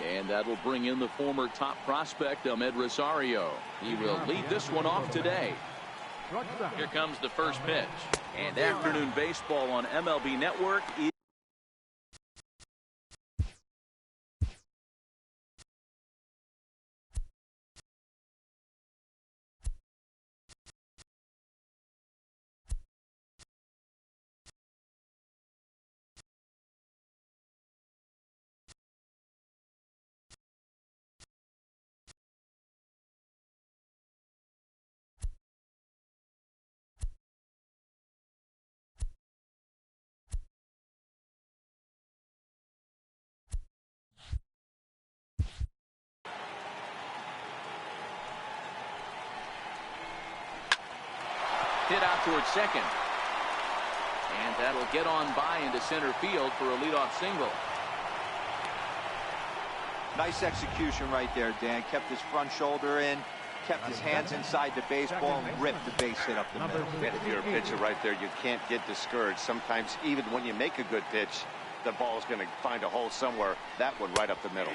And that'll bring in the former top prospect, Ahmed Rosario. He will lead this one off today. Here comes the first pitch. And afternoon baseball on MLB Network is hit out towards second. And that'll get on by into center field for a leadoff single. Nice execution right there, Dan. Kept his front shoulder in, kept his hands inside the baseball, and ripped the base hit up the middle. And if you're a pitcher right there, you can't get discouraged. Sometimes even when you make a good pitch, the ball is going to find a hole somewhere. That one right up the middle.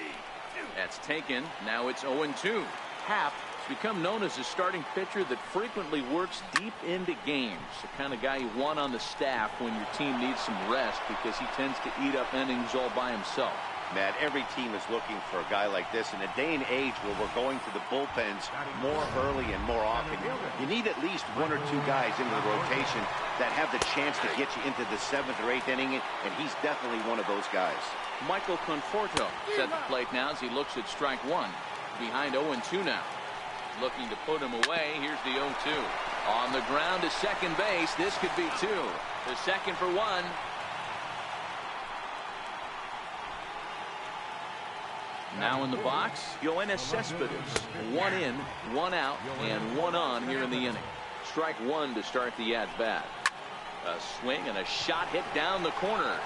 That's taken. Now it's 0-2. Happ has become known as a starting pitcher that frequently works deep into games. The kind of guy you want on the staff when your team needs some rest, because he tends to eat up innings all by himself. Matt, every team is looking for a guy like this in a day and age where we're going to the bullpens more early and more often. You need at least one or two guys into the rotation that have the chance to get you into the 7th or 8th inning, and he's definitely one of those guys. Michael Conforto at the plate now as he looks at strike one. Behind 0-2 now. Looking to put him away. Here's the 0-2. On the ground to second base. This could be two. The second for one. Now in the box, Yoenis Cespedes. 1 in, 1 out, and 1 on here in the inning. Strike one to start the at-bat. A swing and a shot hit down the corner.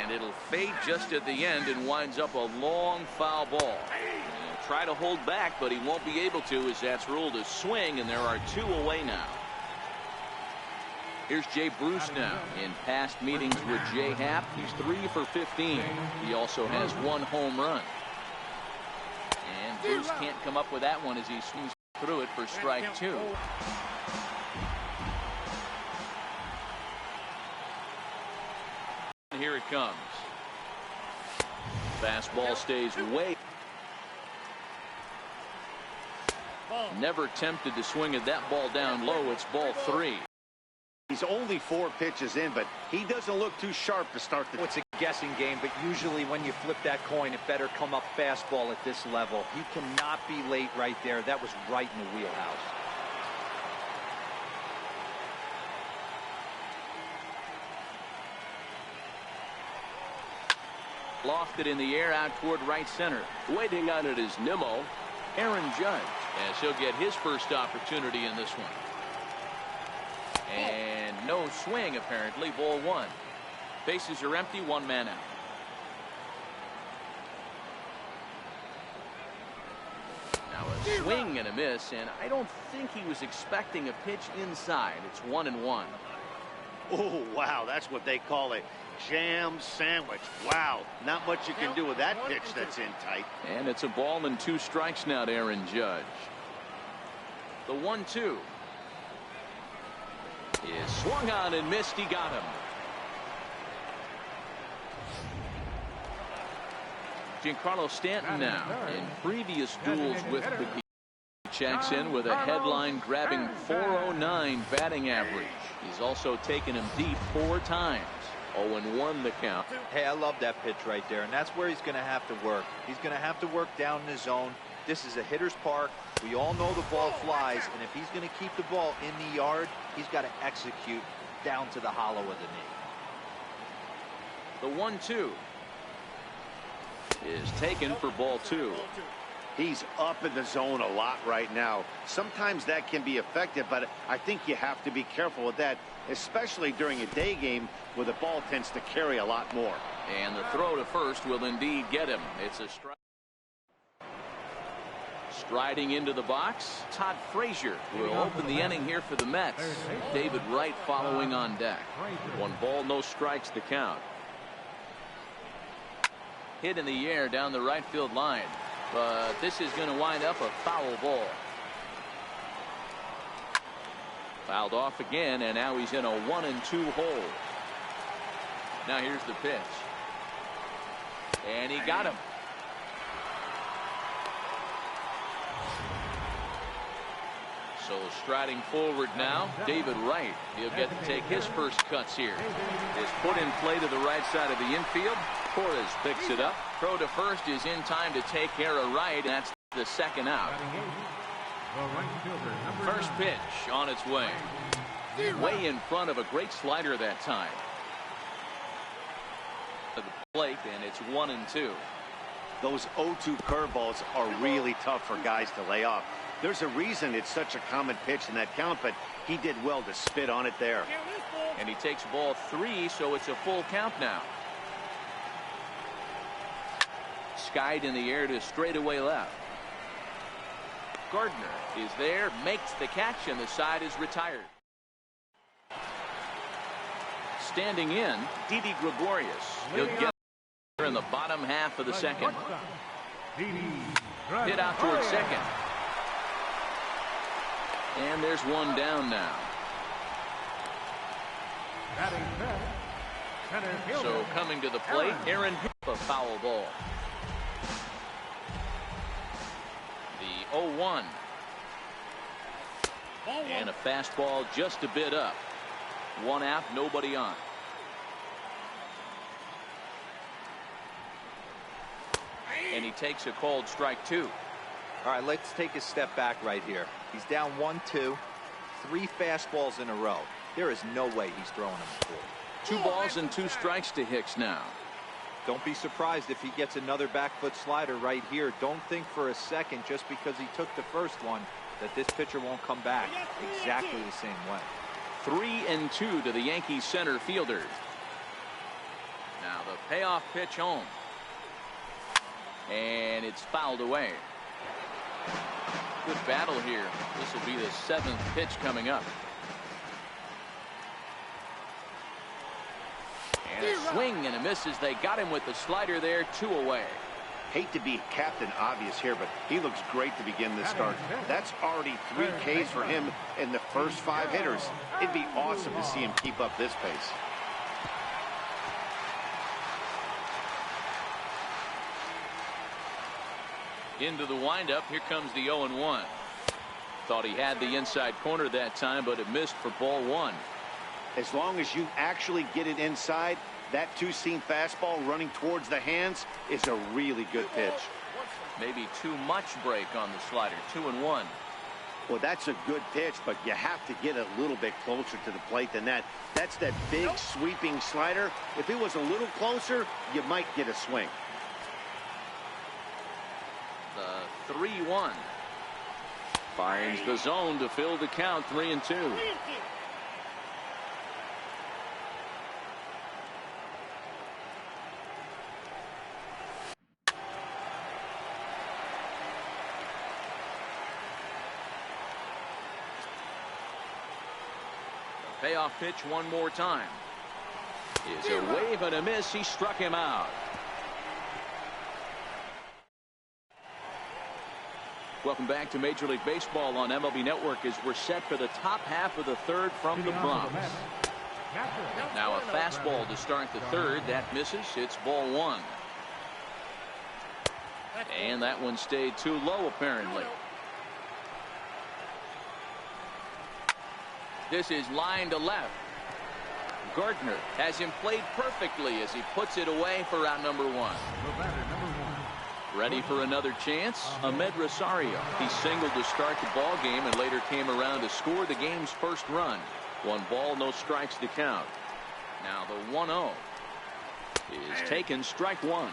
And it'll fade just at the end and winds up a long foul ball. He'll try to hold back, but he won't be able to, as that's ruled a swing, and there are 2 away now. Here's Jay Bruce now. In past meetings with Jay Happ, he's 3 for 15. He also has 1 home run. And Bruce can't come up with that one as he swings through it for strike 2. And here it comes. Fastball stays way. Never tempted to swing at that ball down low. It's ball 3. He's only 4 pitches in, but he doesn't look too sharp to start the. It's a guessing game, but usually when you flip that coin, it better come up fastball at this level. He cannot be late right there. That was right in the wheelhouse. Lofted in the air out toward right center. Waiting on it is Nimmo. Aaron Judge, as he'll get his first opportunity in this one. And no swing, apparently. Ball 1. Bases are empty. 1 man out. Now a swing and a miss, and I don't think he was expecting a pitch inside. It's 1-1. Oh, wow. That's what they call a jam sandwich. Wow. Not much you can do with that pitch that's in tight. And it's a ball and 2 strikes now to Aaron Judge. The 1-2. Is swung on and missed. He got him. Giancarlo Stanton now in previous duels with the checks in with a headline-grabbing .409 batting average. He's also taken him deep 4 times. 0-1 the count. Hey, I love that pitch right there, and that's where he's going to have to work. He's going to have to work down in the zone. This is a hitter's park. We all know the ball flies, and if he's going to keep the ball in the yard, he's got to execute down to the hollow of the knee. The 1-2 is taken for ball 2. He's up in the zone a lot right now. Sometimes that can be effective, but I think you have to be careful with that, especially during a day game where the ball tends to carry a lot more. And the throw to first will indeed get him. It's a strike. Striding into the box, Todd Frazier will open the inning here for the Mets. David Wright following on deck. 1 ball, no strikes to count. hit in the air down the right field line. But this is going to wind up a foul ball. Fouled off again, and now he's in a 1-2 hole. Now here's the pitch. And he got him. So striding forward now, David Wright. He'll get to take his first cuts here. Is put in play to the right side of the infield. Torres picks it up. Throw to first is in time to take care of Wright. That's the second out. First pitch on its way. Way in front of a great slider that time. To the plate, and it's 1-2. Those 0-2 curveballs are really tough for guys to lay off. There's a reason it's such a common pitch in that count, but he did well to spit on it there. And he takes ball 3, so it's a full count now. Skied in the air to straightaway left. Gardner is there, makes the catch, and the side is retired. Standing in, Didi Gregorius. He'll get in the bottom half of the second. Hit out towards second. And there's one down now. So coming to the plate, Aaron Hicks, a foul ball. The 0-1. And a fastball just a bit up. One out, nobody on. And he takes a called strike 2. All right, let's take a step back right here. He's down 1-2, 3 fastballs in a row. There is no way he's throwing them before. 2 balls and 2 strikes to Hicks now. Don't be surprised if he gets another back foot slider right here. Don't think for a second, just because he took the first one, that this pitcher won't come back exactly the same way. 3-2 to the Yankees center fielder. Now the payoff pitch home. And it's fouled away. Good battle here. This will be the 7th pitch coming up. And a swing and a miss as they got him with the slider there. 2 away. Hate to be Captain Obvious here, but he looks great to begin this start. That's already 3 Ks for him in the first 5 hitters. It'd be awesome to see him keep up this pace. Into the windup. Here comes the 0-1. Thought he had the inside corner that time, but it missed for ball 1. As long as you actually get it inside, that 2-seam fastball running towards the hands is a really good pitch. Maybe too much break on the slider. 2-1. Well, that's a good pitch, but you have to get a little bit closer to the plate than that. That's that big sweeping slider. If it was a little closer, you might get a swing. The 3-1. Finds the zone to fill the count. 3-2. Payoff pitch one more time. Is a wave and a miss. He struck him out. Welcome back to Major League Baseball on MLB Network as we're set for the top half of the 3rd from the Bronx. Now a fastball to start the 3rd. That misses. It's ball 1. And that one stayed too low apparently. This is line to left. Gardner has him played perfectly as he puts it away for out number 1. Ready for another chance? Ahmed Rosario. He singled to start the ball game and later came around to score the game's first run. 1 ball, no strikes to count. Now the 1-0 is taken, strike 1.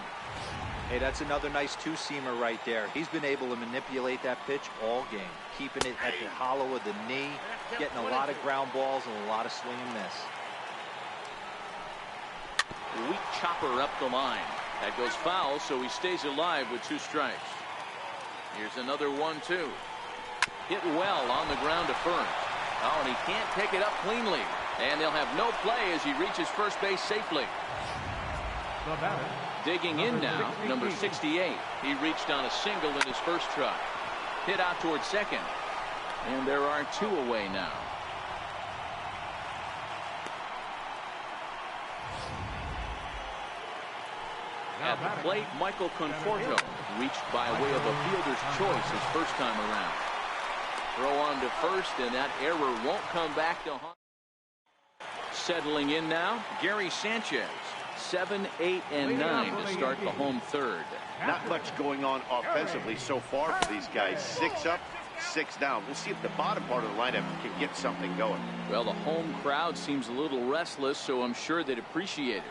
Hey, that's another nice 2-seamer right there. He's been able to manipulate that pitch all game, keeping it at the hollow of the knee, getting a lot of ground balls and a lot of swing and miss. Weak chopper up the line. That goes foul, so he stays alive with 2 strikes. Here's another 1-2. Hit well on the ground to first. Oh, and he can't pick it up cleanly. And they'll have no play as he reaches first base safely. Digging in now, number 68. He reached on a single in his first try. Hit out towards second. And there are 2 away now. At the plate, Michael Conforto reached by way of a fielder's choice his first time around. Throw on to first, and that error won't come back to haunt. Settling in now, Gary Sanchez. 7, 8, and 9 to start the home third. Not much going on offensively so far for these guys. 6 up, 6 down. We'll see if the bottom part of the lineup can get something going. Well, the home crowd seems a little restless, so I'm sure they'd appreciate it.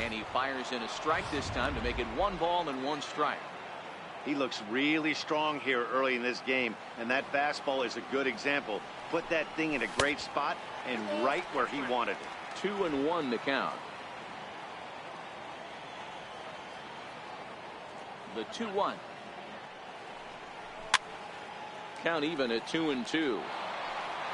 And he fires in a strike this time to make it 1 ball and 1 strike. He looks really strong here early in this game, and that fastball is a good example. Put that thing in a great spot and right where he wanted it. 2-1 the count. The 2-1. Count even at 2-2.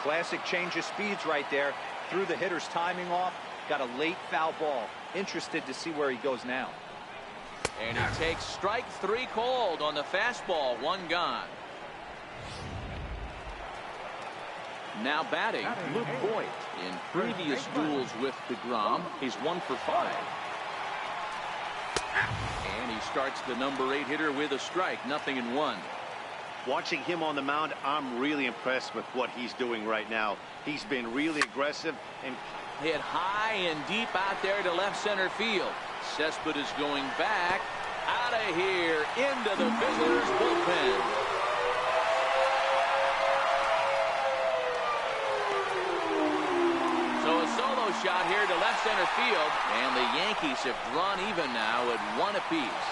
Classic change of speeds right there. Threw the hitter's timing off. Got a late foul ball. Interested to see where he goes now. And he takes strike 3 called on the fastball. 1 gone. Now batting, Luke Voigt. In previous duels with DeGrom, he's 1 for 5. And he starts the number 8 hitter with a strike. 0-1. Watching him on the mound, I'm really impressed with what he's doing right now. He's been really aggressive and hit high and deep out there to left center field. Cespedes going back out of here into the visitors' bullpen. So a solo shot here to left center field, and the Yankees have drawn even now at 1 apiece.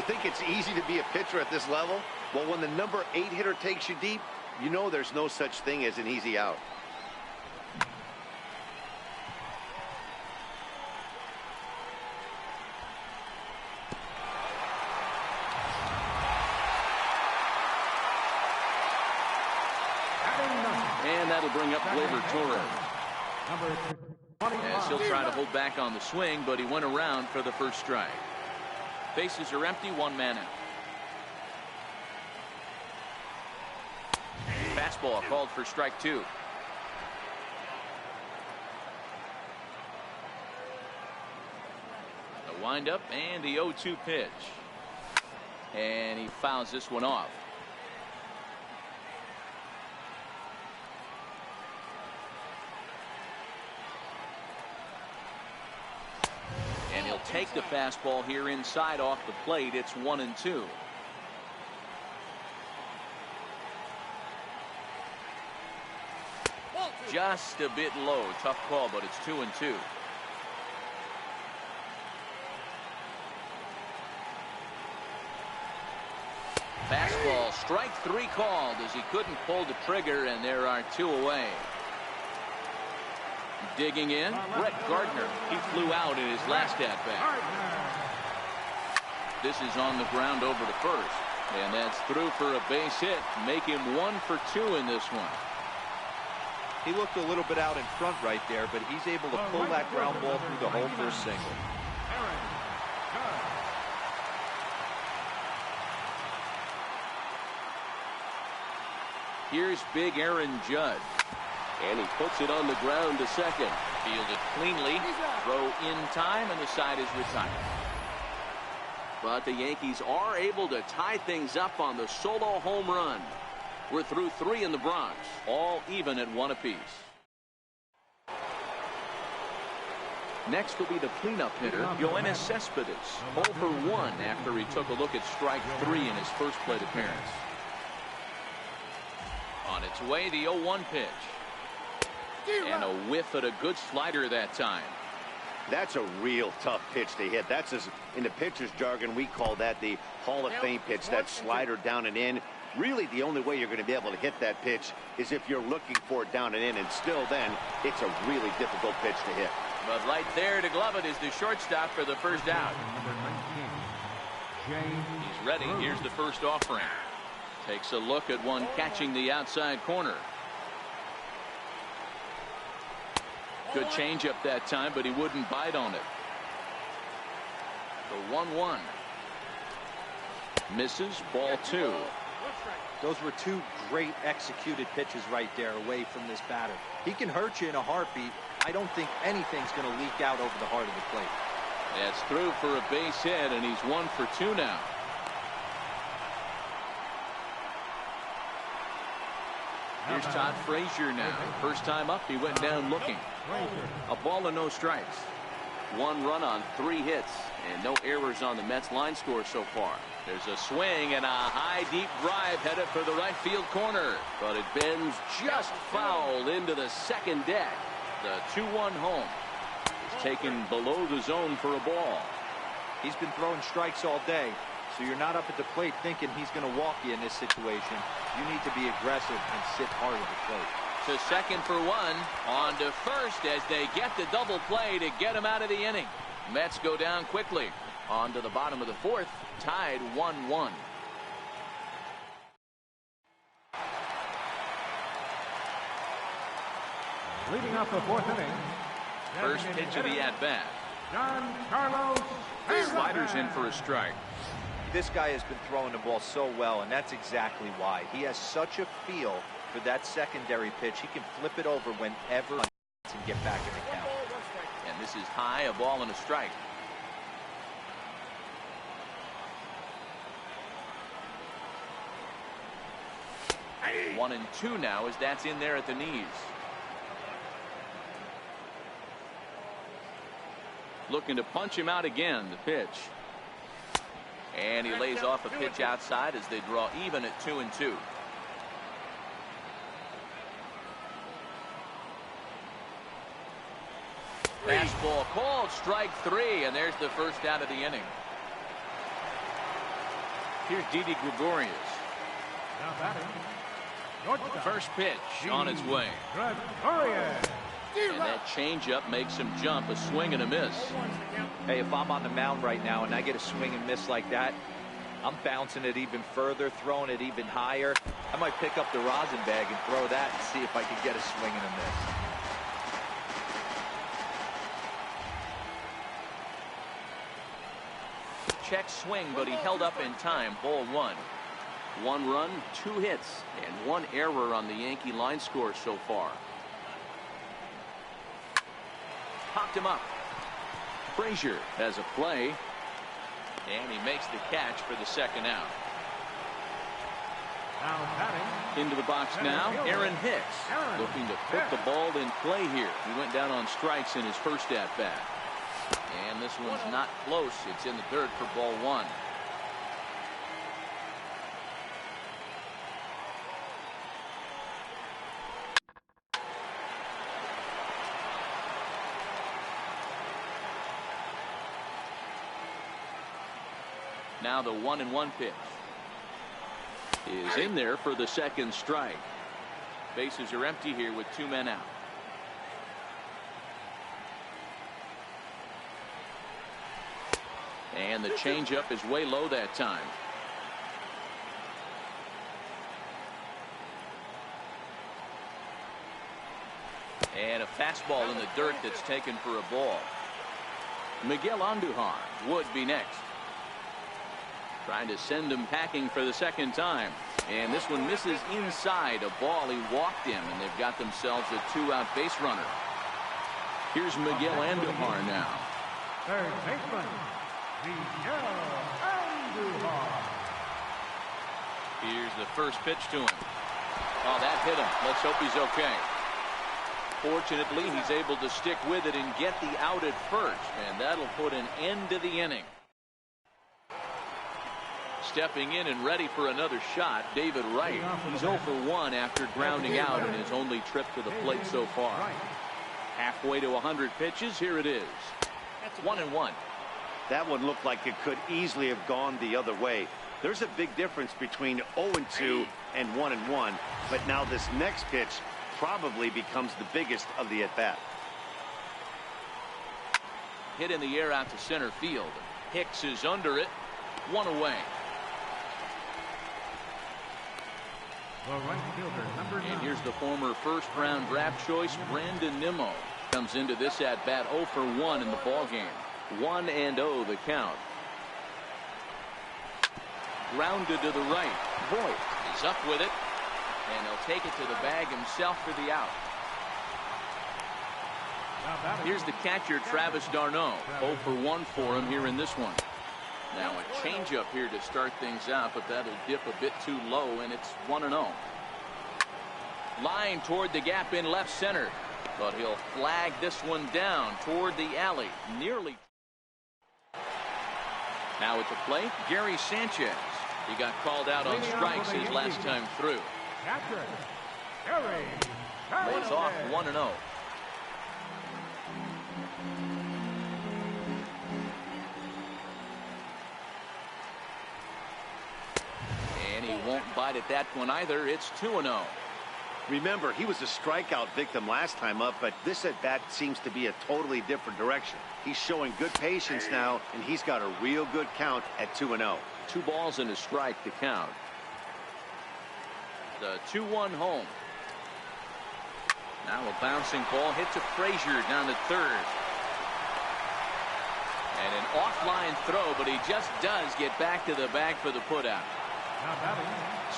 you think it's easy to be a pitcher at this level? Well, when the number 8 hitter takes you deep, you know there's no such thing as an easy out. And that'll bring up Gleyber Torres. As he'll try to hold back on the swing, but he went around for the first strike. Bases are empty, 1 man out. Fastball called for strike 2. The windup and the 0-2 pitch. And he fouls this one off. And he'll take the fastball here inside off the plate. It's 1-2. Just a bit low. Tough call, but it's 2-2. Fastball, strike 3 called as he couldn't pull the trigger, and there are 2 away. Digging in, Brett Gardner. He flew out in his last at-bat. This is on the ground over to first, and that's through for a base hit. Make him 1 for 2 in this one. He looked a little bit out in front right there, but he's able to pull that ground ball through the hole for a single. Here's big Aaron Judge. And he puts it on the ground to second. Fielded cleanly. Throw in time, and the side is retired. But the Yankees are able to tie things up on the solo home run. We're through 3 in the Bronx, all even at 1 apiece. Next will be the cleanup hitter, Yoenis Cespedes, 0 for 1 after he took a look at strike 3 in his first plate appearance. On its way, the 0-1 pitch. And a whiff at a good slider that time. That's a real tough pitch to hit. That's, in the pitcher's jargon, we call that the Hall of Fame pitch, that slider down and in. Really, the only way you're going to be able to hit that pitch is if you're looking for it down and in, and still then, it's a really difficult pitch to hit. But right there to glove it is the shortstop for the first out. He's ready. Here's the first offering. Takes a look at one catching the outside corner. Good changeup that time, but he wouldn't bite on it. The 1-1. Misses, ball 2. Those were two great executed pitches right there away from this batter. He can hurt you in a heartbeat. I don't think anything's going to leak out over the heart of the plate. That's through for a base hit, and he's 1 for 2 now. Here's Todd Frazier now. First time up, he went down looking. A ball and no strikes. 1 run on 3 hits, and no errors on the Mets line score so far. There's a swing and a high deep drive headed for the right field corner, but it bends just foul into the second deck. The 2-1 home is taken below the zone for a ball. He's been throwing strikes all day, so you're not up at the plate thinking he's going to walk you in this situation. You need to be aggressive and sit hard at the plate. To second for 1, on to first as they get the double play to get him out of the inning. Mets go down quickly. On to the bottom of the 4th, tied 1-1. Leading off the 4th inning. First pitch of the at-bat. Giancarlo Sliders in for a strike. This guy has been throwing the ball so well, and that's exactly why. He has such a feel for that secondary pitch. He can flip it over whenever and get back in the count. And this is high, a ball and a strike. Hey. 1-2 now as that's in there at the knees. Looking to punch him out again, the pitch. And he lays off a pitch outside as they draw even at 2-2. Fastball called, strike 3, and there's the first out of the inning. Here's Didi Gregorius. Now batting. First pitch on its way. Gregorius. And that changeup makes him jump, a swing and a miss. Hey, if I'm on the mound right now and I get a swing and miss like that, I'm bouncing it even further, throwing it even higher. I might pick up the rosin bag and throw that and see if I can get a swing and a miss. Check swing, but he held up in time. Ball 1. 1 run, 2 hits, and 1 error on the Yankee line score so far. Popped him up. Frazier has a play, and he makes the catch for the second out. Now batting. Into the box now, Aaron Hicks, looking to put the ball in play here. He went down on strikes in his first at-bat. And this one's not close. It's in the dirt for ball 1. Now the 1-1 pitch is in there for the second strike. Bases are empty here with 2 men out. And the changeup is way low that time. And a fastball in the dirt that's taken for a ball. Miguel Andujar would be next. Trying to send him packing for the second time. And this one misses inside. A ball he walked in, and they've got themselves a 2-out base runner. Here's Miguel Andujar now. Third baseman, Miguel Andujar. Here's the first pitch to him. Oh, that hit him. Let's hope he's okay. Fortunately, he's able to stick with it and get the out at first, and that'll put an end to the inning. Stepping in and ready for another shot, David Wright. He's 0 for 1 after grounding out in his only trip to the plate so far. Halfway to 100 pitches, here it is. 1-1. That one looked like it could easily have gone the other way. There's a big difference between 0-2 and 1-1, but now this next pitch probably becomes the biggest of the at-bat. Hit in the air out to center field. Hicks is under it. 1 away. The right fielder, number 9. And here's the former first-round draft choice, Brandon Nimmo. Comes into this at-bat 0 for 1 in the ballgame. 1-0 the count. Grounded to the right. Voit is up with it. And he'll take it to the bag himself for the out. Here's the catcher, Travis d'Arnaud. 0 for 1 for him here in this one. Now a changeup here to start things out, but that'll dip a bit too low, and it's 1-0. Line toward the gap in left center, but he'll flag this one down toward the alley. Nearly. Now at the plate, Gary Sanchez. He got called out on strikes his last time through. Lays off 1-0. And he won't bite at that one either. It's 2-0. Remember, he was a strikeout victim last time up, but this at-bat seems to be a totally different direction. He's showing good patience now, and he's got a real good count at 2-0. 2 balls and a strike to count. The 2-1 home. Now a bouncing ball hit to Frazier down to third. And an offline throw, but he just does get back to the bag for the putout.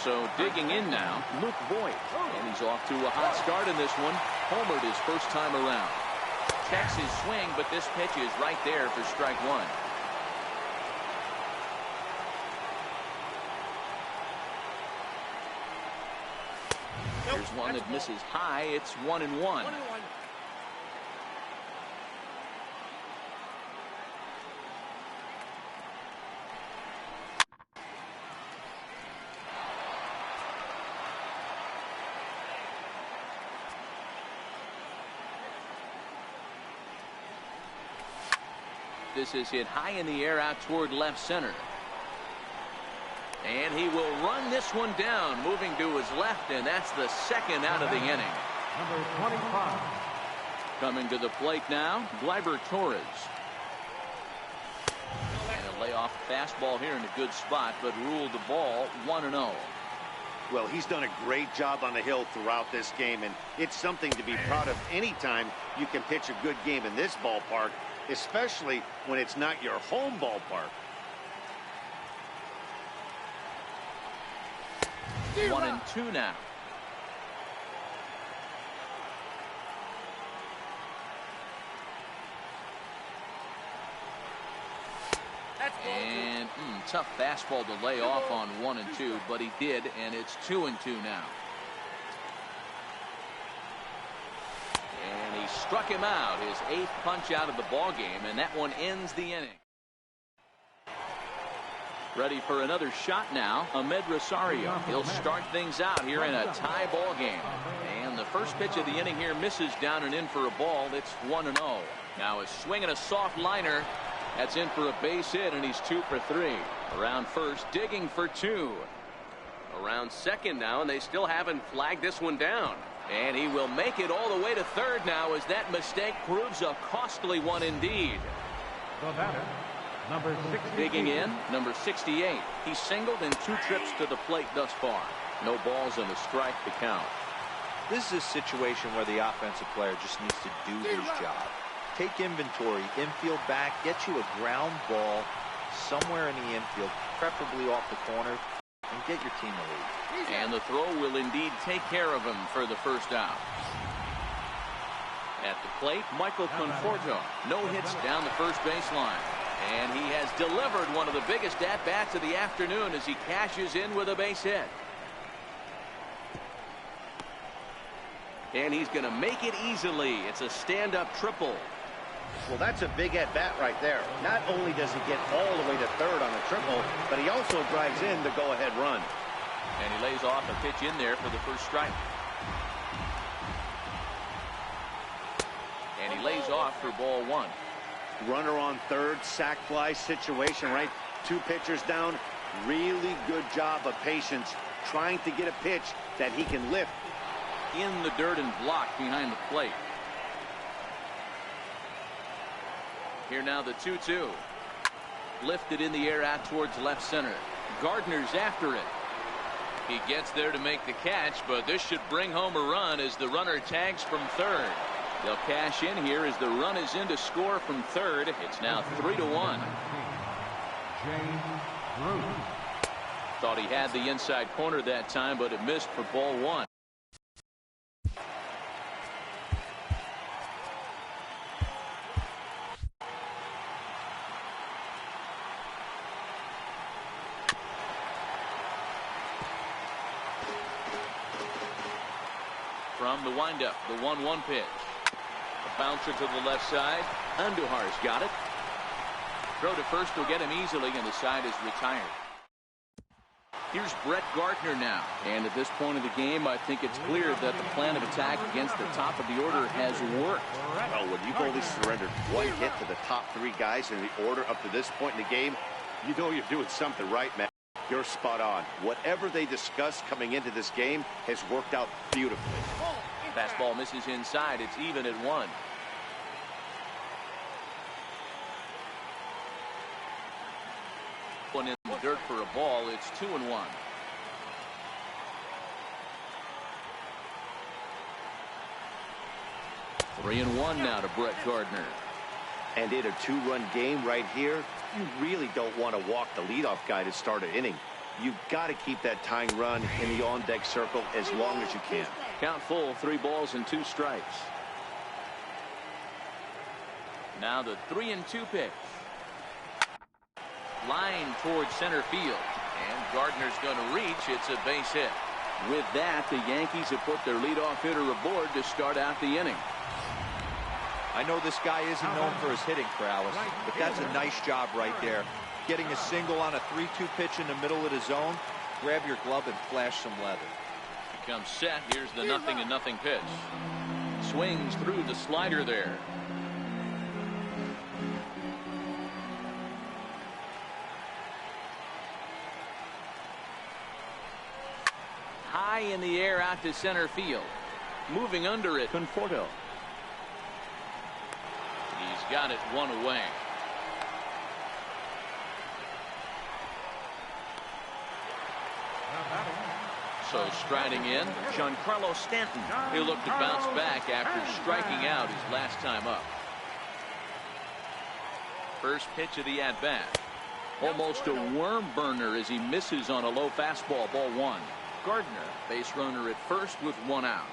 So digging in now, Luke Voit. And he's off to a hot start in this one. Homered his first time around. Checks his swing, but this pitch is right there for strike 1. Here's one that misses high. It's 1-1. This is hit high in the air out toward left center. And he will run this one down, moving to his left, and that's the second out of the inning. Number 25. Coming to the plate now, Gleyber Torres. And a layoff fastball here in a good spot, but ruled the ball 1-0. Well, he's done a great job on the hill throughout this game, and it's something to be proud of anytime you can pitch a good game in this ballpark, especially when it's not your home ballpark. 1-2 now. And tough fastball to lay off on 1-2, but he did, and it's 2-2 now. And he struck him out, his 8th punch out of the ball game, and that one ends the inning. Ready for another shot now, Ahmed Rosario. He'll start things out here in a tie ball game. And the first pitch of the inning here misses down and in for a ball. It's 1-0. Now a swing and a soft liner. That's in for a base hit, and he's 2 for 3. Around first, digging for 2. Around second now, and they still haven't flagged this one down. And he will make it all the way to third now, as that mistake proves a costly one indeed. The batter, number 68. Digging in, number 68. He's singled in 2 trips to the plate thus far. No balls and a strike to count. This is a situation where the offensive player just needs to do his job. Take inventory, infield back, get you a ground ball somewhere in the infield, preferably off the corner, and get your team a lead. And the throw will indeed take care of him for the first out. At the plate, Michael Conforto. No hits down the first baseline. And he has delivered one of the biggest at-bats of the afternoon as he cashes in with a base hit. And he's going to make it easily. It's a stand-up triple. Well, that's a big at-bat right there. Not only does he get all the way to third on a triple, but he also drives in the go-ahead run. And he lays off a pitch in there for the first strike. And he lays off for ball 1. Runner on third, sac fly situation, right? 2 pitchers down. Really good job of patience, trying to get a pitch that he can lift. In the dirt and blocked behind the plate. Here now the 2-2. Lifted in the air out towards left center. Gardner's after it. He gets there to make the catch, but this should bring home a run as the runner tags from third. They'll cash in here as the run is in to score from third. It's now 3-1. Thought he had the inside corner that time, but it missed for ball one. From the windup, the 1-1 pitch. A bouncer to the left side. Andujar's got it. Throw to first will get him easily, and the side is retired. Here's Brett Gardner now. And at this point of the game, I think it's clear that the plan of attack against the top of the order has worked. Well, when you've only surrendered one hit to the top three guys in the order up to this point in the game, you know you're doing something right, man. You're spot on. Whatever they discussed coming into this game has worked out beautifully. Fastball misses inside. It's even at 1. One in the dirt for a ball. It's 2-1. Three and 1 now to Brett Gardner. And in a 2-run game right here, you really don't want to walk the leadoff guy to start an inning. You've got to keep that tying run in the on-deck circle as long as you can. Count full, 3 balls and 2 strikes. Now the 3-2 pitch. Line towards center field. And Gardner's going to reach. It's a base hit. With that, the Yankees have put their leadoff hitter aboard to start out the inning. I know this guy isn't known for his hitting prowess, but that's a nice job right there. Getting a single on a 3-2 pitch in the middle of the zone. Grab your glove and flash some leather. Becomes set. Here's the 0-0 pitch. Swings through the slider there. High in the air out to center field. Moving under it, Conforto. He's got it 1 away. So striding in, Giancarlo Stanton. He'll look to bounce back after striking out his last time up. First pitch of the at-bat. Almost a worm burner as he misses on a low fastball, ball 1. Gardner, base runner at first with 1 out.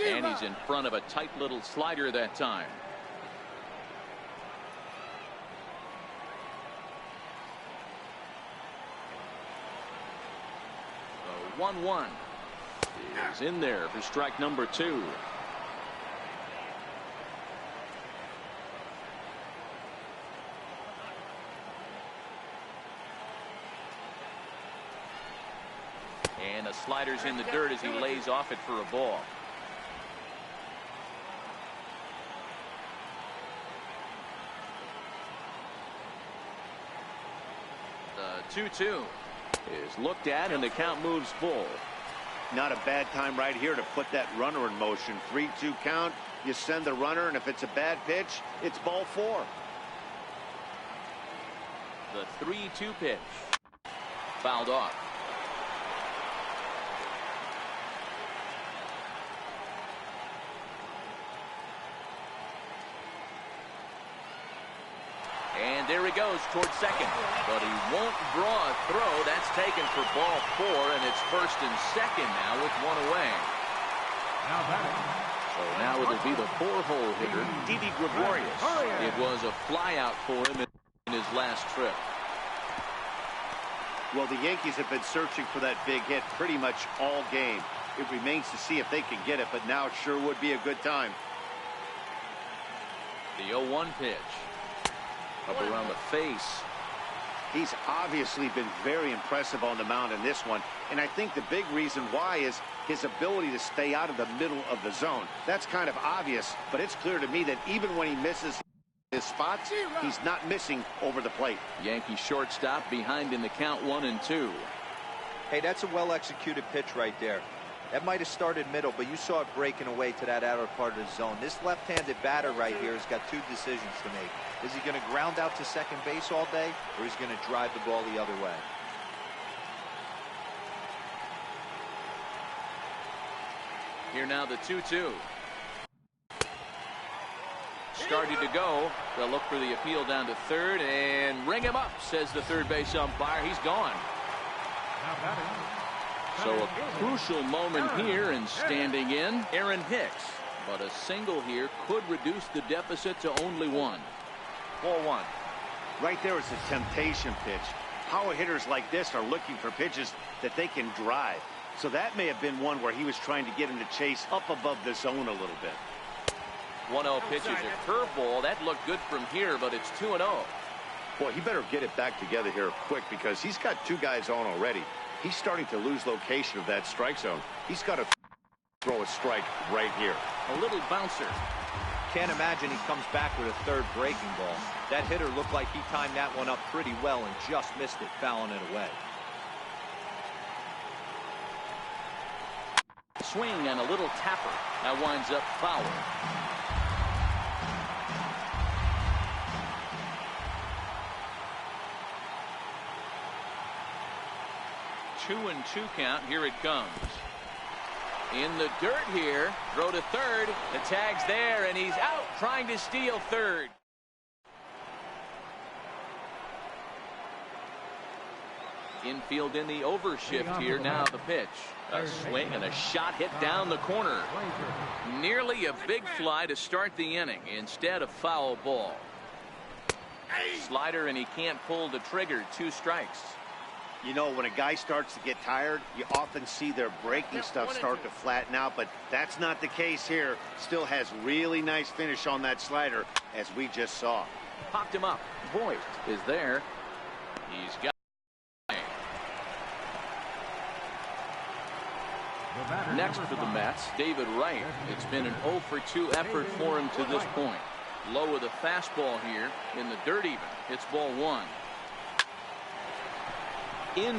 And he's in front of a tight little slider that time. The 1-1 is in there for strike number 2. And the slider's in the dirt as he lays off it for a ball. The 2-2 is looked at and the count moves full. Not a bad time right here to put that runner in motion. 3-2 count. You send the runner, and if it's a bad pitch, it's ball 4. The 3-2 pitch. Fouled off. And there he goes towards second. But he won't draw a throw. That's taken for ball 4, and it's first and second now with 1 away. So now it'll be the 4-hole hitter, Didi Gregorius. It was a flyout for him in his last trip. Well, the Yankees have been searching for that big hit pretty much all game. It remains to see if they can get it, but now it sure would be a good time. The 0-1 pitch. Up around the face. He's obviously been very impressive on the mound in this one, and I think the big reason why is his ability to stay out of the middle of the zone. That's kind of obvious, but it's clear to me that even when he misses his spots, he's not missing over the plate. Yankee shortstop behind in the count 1-2. Hey, that's a well-executed pitch right there. That might have started middle, but you saw it breaking away to that outer part of the zone. This left-handed batter right here has got two decisions to make. Is he going to ground out to second base all day, or is he going to drive the ball the other way? Here now the 2-2. Started to go. They'll look for the appeal down to third and ring him up, says the third base umpire. He's gone. So a crucial moment here, and standing in, Aaron Hicks. But a single here could reduce the deficit to only one. Ball one. Right there is a temptation pitch. Power hitters like this are looking for pitches that they can drive. So that may have been one where he was trying to get him to chase up above the zone a little bit. 1-0 pitch is a curveball. That looked good from here, but it's 2-0. Boy, he better get it back together here quick, because he's got two guys on already. He's starting to lose location of that strike zone. He's got to throw a strike right here. A little bouncer. Can't imagine he comes back with a third breaking ball. That hitter looked like he timed that one up pretty well and just missed it, fouling it away. Swing and a little tapper. That winds up foul. 2-2 count. Here it comes. In the dirt here. Throw to third. The tag's there, and he's out trying to steal third. Infield in the overshift here. Now the pitch. A swing and a shot hit down the corner. Nearly a big fly to start the inning. Instead, a foul ball. Slider, and he can't pull the trigger. 2 strikes. You know, when a guy starts to get tired, you often see their breaking stuff start to flatten out, but that's not the case here. Still has really nice finish on that slider, as we just saw. Popped him up. Voigt is there. He's got. Next for the Mets, David Wright. It's been an 0-for-2 effort for him to this point. Low with a fastball here in the dirt even. Hits ball 1.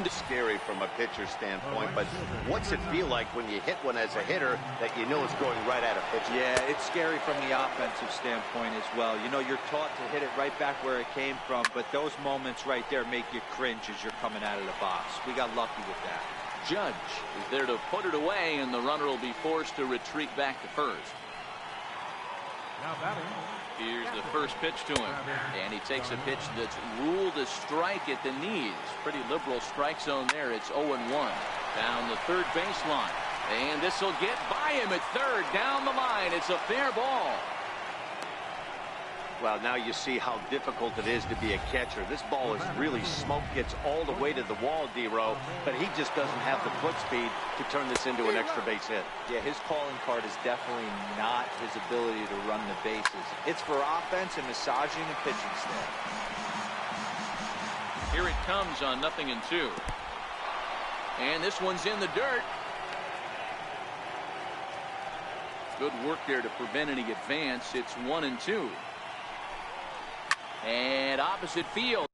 Scary from a pitcher standpoint, but what's it feel like when you hit one as a hitter that you know is going right at a pitcher? Yeah, it's scary from the offensive standpoint as well. You know, you're taught to hit it right back where it came from, but those moments right there make you cringe as you're coming out of the box. We got lucky with that. Judge is there to put it away, and the runner will be forced to retreat back to first. Here's the first pitch to him, and he takes a pitch that's ruled a strike at the knees. Pretty liberal strike zone there. It's 0-1 down the third baseline, and this will get by him at third. Down the line, it's a fair ball. Well, now you see how difficult it is to be a catcher. This ball is really smoke, gets all the way to the wall, D-Row, but he just doesn't have the foot speed to turn this into an extra base hit. Yeah, his calling card is definitely not his ability to run the bases. It's for offense and massaging the pitching staff. Here it comes on 0-2. And this one's in the dirt. Good work there to prevent any advance. It's 1-2. And opposite field.